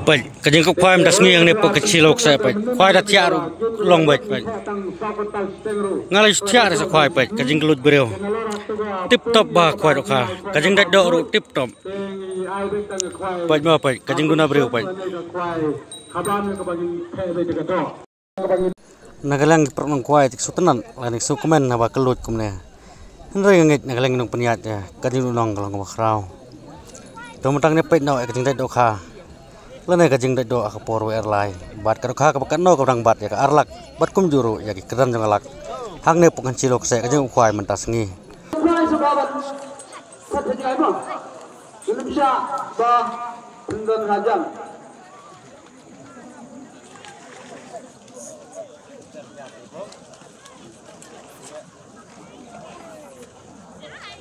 Baik, kajing kok khoai das ngiang ne po kecil ok saya baik. Khoai dah tiar long baik baik. Ngalai tiar sa khoai baik, kajing gelut bereu. Tip top bah khoai dok ha. Kajing dak dok ru tip top. Baik ma baik, kajing guna bereu baik. Nagalang pernong khoai tik sutenan, lanik su komen na ba kelut kumne. Henry ngit nagalang nong peniat ya, kajing nong kalong bakrau. Domotang ne pait no kajing dak dok ha. Lene kajing dak do ka por airline bat ka ka bakan no ka bat ya ka arlak bat kum juru ya ki kedan jang alak hang ne pukan cilok se kajing ukhai mentas ngi Indonesia ba Indon Hajang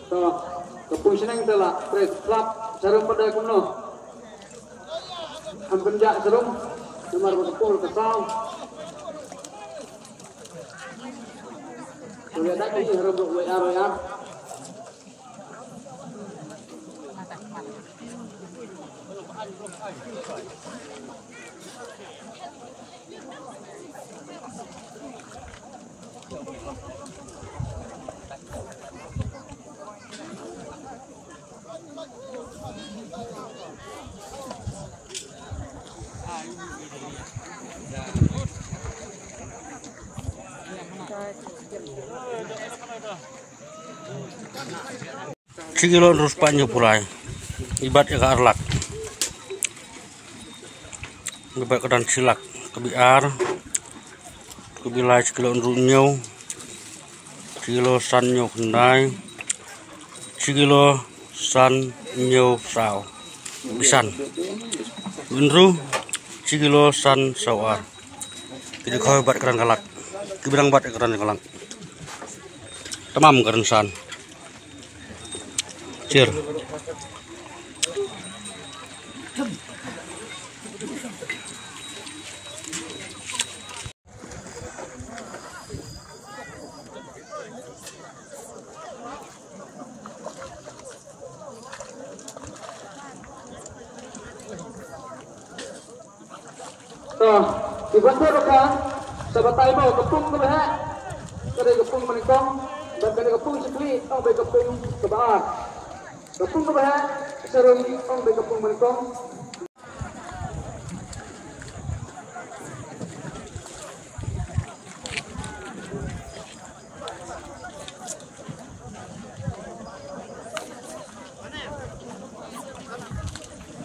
so kepusinang telah press club jarum pada kuno ang penjak serum nomor 10 kesal sudah ada di rebuk WR Cikilo terus panjang pulai ibat ya ke arlak ibat kedan silak kebiar kebilai cikilo runyo cikilo sanyo kendai cikilo sanyo sao bisan unru cikilo san sawar jadi kau ibat kedan kalak kebirang bat kedan kalak temam kedan san Cheer. Dibantu kan, sahabat mau kepung ke behak, kada kepung menikong, dan kada kepung sekali, oh baik kepung ke bawah. Kepung ke bahak, serum ong be kepung menikong.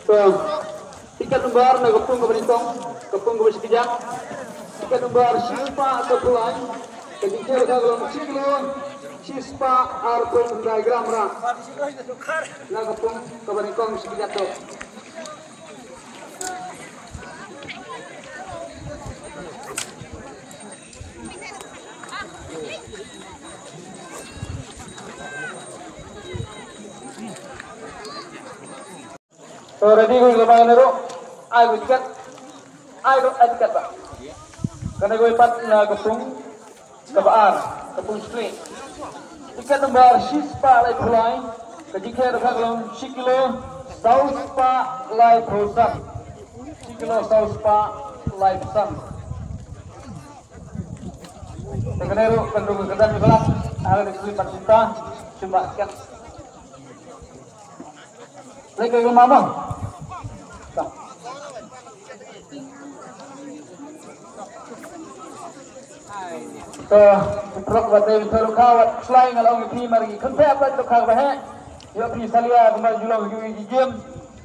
So, tiket lembar na kepung ke menikong, kepung ke sekejap. Tiket lembar sispa ke pulai, kejikir ka gelong ciklo. Sispa arpun diagram ra na kapung kabanikong sekejap to so ready ko gamay nero ay wicket ba kana ko ipat na kapung kabaan kapung street tiket lembar sispa lai pulai kejikir kaglong sikilo sauspa lai prosak sikilo sauspa lai pesan tegeneru kendung kedan belak ada dikulipat cinta coba ket lagi ke mama truk batai teruk kawat selain kalau ngi mari kenapa apa tu kau bahaya ya pi salia kembali julang gi game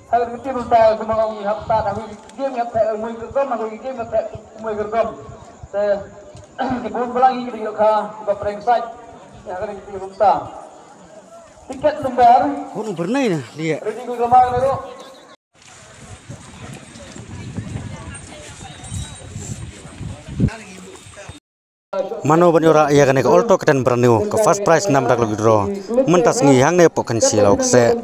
hal itu ruta kembang ngi hafta dah game ya tak mui gergom aku game tak mui gergom se dibun belangi di ka ba prengsai ya kan itu ruta tiket lembar pun bernai nah dia ready ku gamang dulu Mano banyora ya kan ke olto kedan berniu ke first prize 6 dak lebih draw mentas ngi hang ne pokan silok se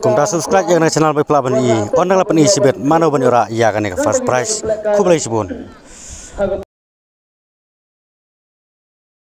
kumta subscribe ya channel by plaban i on dak lapan i sibet mano banyora ya kan ke first prize kublai sibun